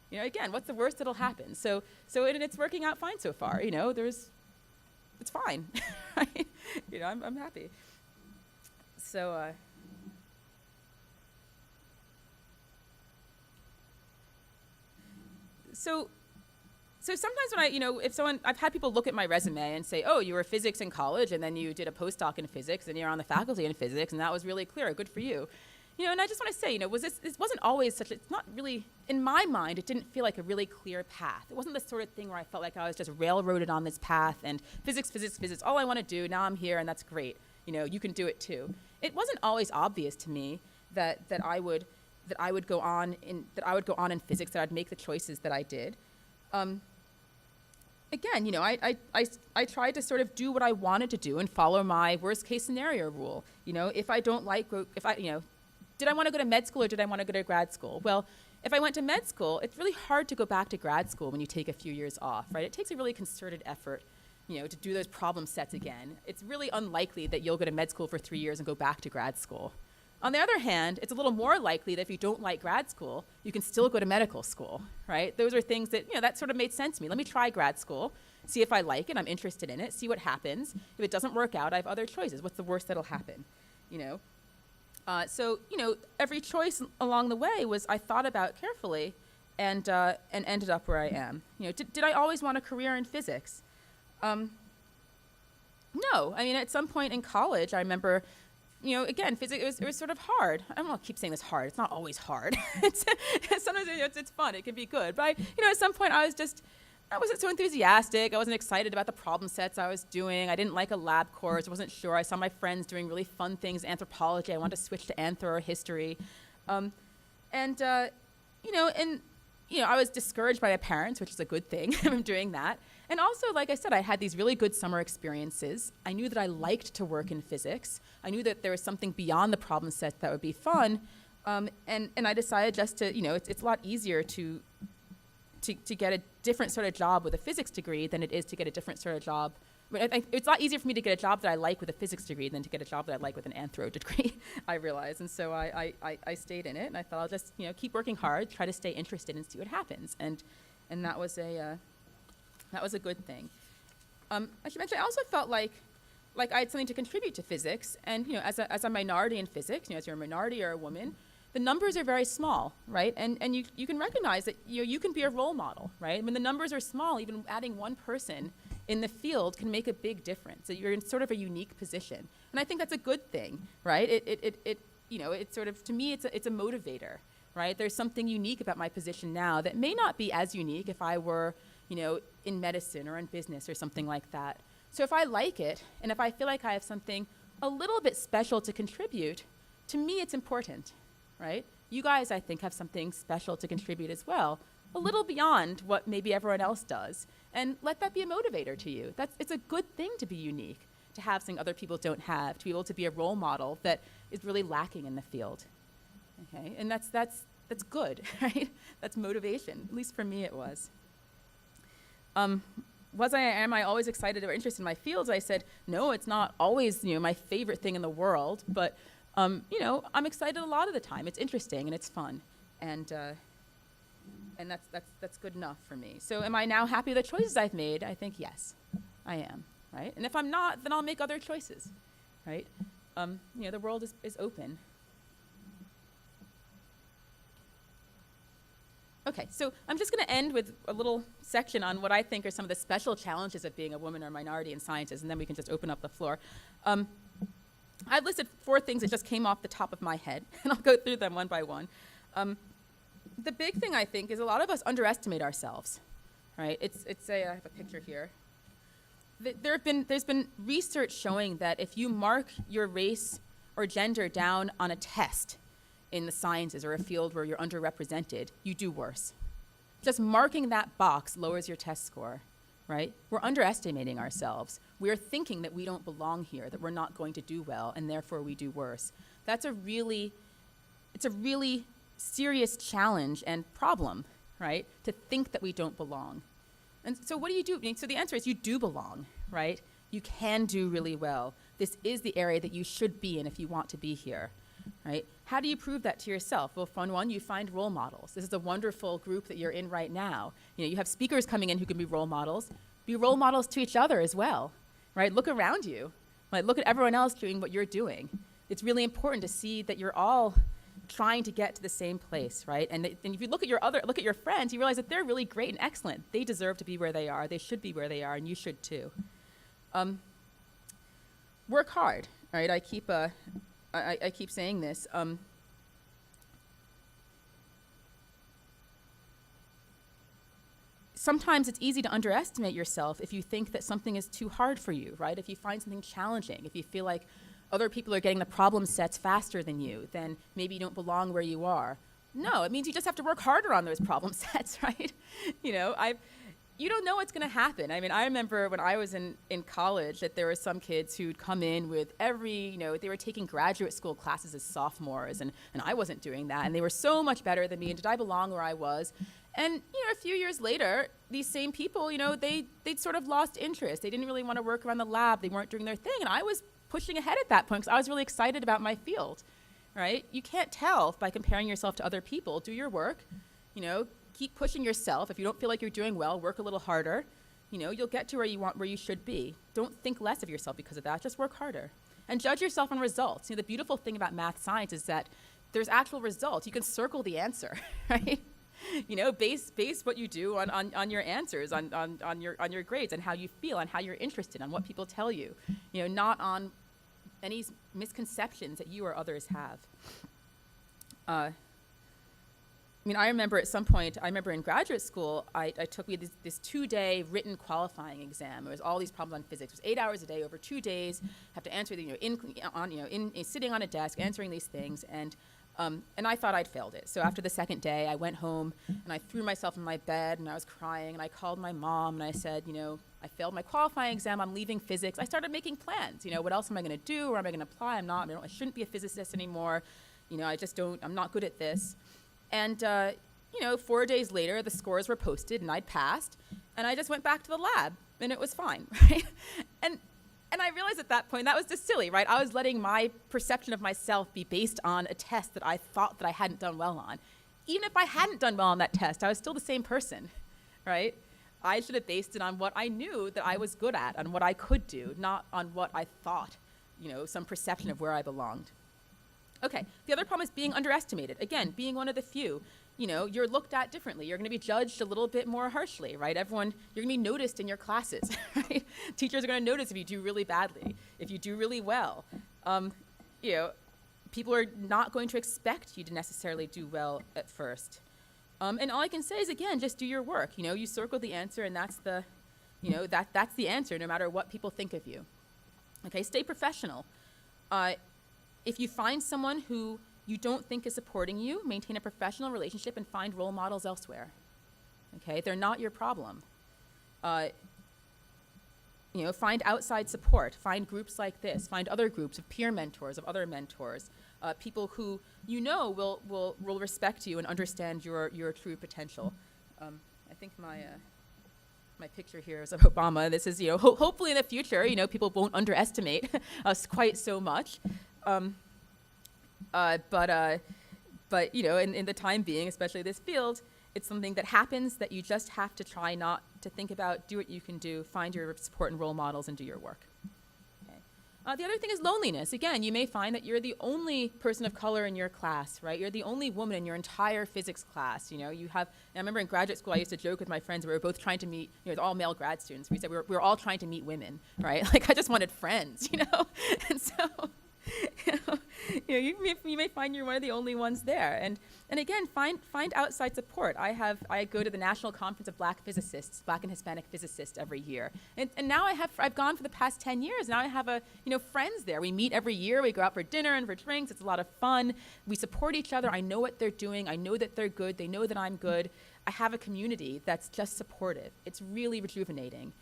You know, again, what's the worst that'll happen? And it's working out fine so far. You know, it's fine. Right? You know, I'm happy. So, so sometimes when I've had people look at my resume and say, oh, you were physics in college and then you did a postdoc in physics and you're on the faculty in physics and that was really clear, good for you. You know, and I just want to say, you know, this wasn't always it's not really, in my mind, it didn't feel like a really clear path. It wasn't the sort of thing where I felt like I was just railroaded on this path and physics, all I want to do, now I'm here and that's great. You know, you can do it too. It wasn't always obvious to me that I would go on in physics, that I'd make the choices that I did. Again, you know, I tried to sort of do what I wanted to do and follow my worst case scenario rule. You know, did I want to go to med school or did I want to go to grad school? Well, if I went to med school, it's really hard to go back to grad school when you take a few years off, right? It takes a really concerted effort, you know, to do those problem sets again. It's really unlikely that you'll go to med school for 3 years and go back to grad school. On the other hand, it's a little more likely that if you don't like grad school, you can still go to medical school, right? Those are things that, you know, that sort of made sense to me. Let me try grad school, see if I like it, I'm interested in it, see what happens. If it doesn't work out, I have other choices. What's the worst that'll happen, you know? So, you know, every choice along the way was I thought about carefully and ended up where I am. You know, did I always want a career in physics? No. I mean, at some point in college, I remember, you know, again, physics, it was sort of hard. I don't want to keep saying this hard. It's not always hard. Sometimes it's fun. It can be good. But, you know, at some point I wasn't so enthusiastic. I wasn't excited about the problem sets I was doing. I didn't like a lab course. I wasn't sure. I saw my friends doing really fun things, anthropology. I wanted to switch to anthro or history. You know, I was discouraged by my parents, which is a good thing from doing that. And also, like I said, I had these really good summer experiences. I knew that I liked to work in physics. I knew that there was something beyond the problem set that would be fun. And I decided just to, you know, it's a lot easier to get a different sort of job with a physics degree than it is to get a different sort of job. It's a lot easier for me to get a job that I like with a physics degree than to get a job that I like with an anthro degree, I realized. And so I stayed in it, and I thought I'll just, you know, keep working hard, try to stay interested and see what happens. And that was a good thing. I should mention, I also felt like I had something to contribute to physics. And, you know, as a minority in physics, you know, as you're a minority or a woman, the numbers are very small, right? And you can recognize that, you know, you can be a role model, right? When the numbers are small, even adding one person in the field can make a big difference. So you're in sort of a unique position. And I think that's a good thing, right? It you know, it's sort of, to me, it's a motivator, right? There's something unique about my position now that may not be as unique if I were, you know, in medicine or in business or something like that. So if I like it, and if I feel like I have something a little bit special to contribute, to me it's important, right? You guys, I think, have something special to contribute as well, a little beyond what maybe everyone else does. And let that be a motivator to you. It's a good thing to be unique, to have something other people don't have, to be able to be a role model that is really lacking in the field. Okay, and that's good, right? That's motivation. At least for me, it was. Am I always excited or interested in my fields? I said, no, it's not always, you know, my favorite thing in the world, but you know, I'm excited a lot of the time. It's interesting and it's fun, and that's good enough for me. So, am I now happy with the choices I've made? I think yes, I am. Right, and if I'm not, then I'll make other choices. Right, you know, the world is open. Okay, so I'm just going to end with a little section on what I think are some of the special challenges of being a woman or minority in sciences, and then we can just open up the floor. I've listed 4 things that just came off the top of my head, and I'll go through them one by one. The big thing, I think, is a lot of us underestimate ourselves, right? I have a picture here. There's been research showing that if you mark your race or gender down on a test in the sciences or a field where you're underrepresented, you do worse. Just marking that box lowers your test score, right? We're underestimating ourselves. We're thinking that we don't belong here, that we're not going to do well, and therefore we do worse. It's a really serious challenge and problem, right? To think that we don't belong. And so what do you do? So the answer is you do belong, right? You can do really well. This is the area that you should be in if you want to be here. right? How do you prove that to yourself? Well, fun one, you find role models. This is a wonderful group that you're in right now. You have speakers coming in who can be role models. Be role models to each other as well, right? Look around you. Like, look at everyone else doing what you're doing. It's really important to see that you're all trying to get to the same place, right? And if you look at your friends, you realize that they're really great and excellent. They deserve to be where they are. They should be where they are, and you should too. Work hard, right? I keep saying this. Sometimes it's easy to underestimate yourself if you think that something is too hard for you, right? If you find something challenging, if you feel like other people are getting the problem sets faster than you, then maybe you don't belong where you are. No, it means you just have to work harder on those problem sets, right? You don't know what's going to happen. I mean, I remember when I was in college that there were some kids who'd come in with they were taking graduate school classes as sophomores, and I wasn't doing that, and they were so much better than me, and did I belong where I was? And, a few years later, these same people, they'd sort of lost interest. They didn't really want to work around the lab. They weren't doing their thing, and I was pushing ahead at that point because I was really excited about my field, right? You can't tell by comparing yourself to other people. Do your work, keep pushing yourself. If you don't feel like you're doing well, work a little harder. You'll get to where you should be. Don't think less of yourself because of that. Just work harder. And judge yourself on results. The beautiful thing about math science is that there's actual results. You can circle the answer, right? Base what you do on your answers, on your grades, and how you feel, and how you're interested, on what people tell you, not on any misconceptions that you or others have. I remember at some point, in graduate school, we had this 2-day written qualifying exam. It was all these problems on physics. It was 8 hours a day over 2 days. Have to answer sitting on a desk, answering these things, and I thought I'd failed it. So after the second day, I went home and I threw myself in my bed and I was crying, and I called my mom and I said, I failed my qualifying exam. I'm leaving physics. I started making plans. What else am I going to do? Where am I going to apply? I shouldn't be a physicist anymore. I'm not good at this. And, 4 days later, the scores were posted and I'd passed, and I just went back to the lab and it was fine, right? And I realized at that point that was just silly, right? I was letting my perception of myself be based on a test that I thought that I hadn't done well on. Even if I hadn't done well on that test, I was still the same person, right? I should have based it on what I knew that I was good at, on what I could do, not on what I thought, some perception of where I belonged. Okay, the other problem is being underestimated. Again, being one of the few. You're looked at differently. You're going to be judged a little bit more harshly, right? You're going to be noticed in your classes, right? Teachers are going to notice if you do really badly, if you do really well. People are not going to expect you to necessarily do well at first. And all I can say is, again, just do your work. You circle the answer, and that's the answer, no matter what people think of you. Okay, stay professional. If you find someone who you don't think is supporting you, maintain a professional relationship and find role models elsewhere. Okay, they're not your problem. Find outside support. Find groups like this. Find other groups of peer mentors, of other mentors, people who will respect you and understand your true potential. I think my picture here is of Obama. This is hopefully in the future people won't underestimate us quite so much. But in the time being, especially this field, it's something that happens that you just have to try not to think about. Do what you can do, find your support and role models, and do your work. Okay. The other thing is loneliness. Again, you may find that you're the only person of color in your class, right? You're the only woman in your entire physics class. I remember in graduate school, I used to joke with my friends. We were both trying to meet, all male grad students. We said we were all trying to meet women, right? Like I just wanted friends, and so. You may find you're one of the only ones there, and again, find outside support. I go to the National Conference of Black Physicists, Black and Hispanic physicists, every year, and now I've gone for the past 10 years. Now I have friends there. We meet every year. We go out for dinner and for drinks. It's a lot of fun. We support each other. I know what they're doing. I know that they're good. They know that I'm good. I have a community that's just supportive. It's really rejuvenating.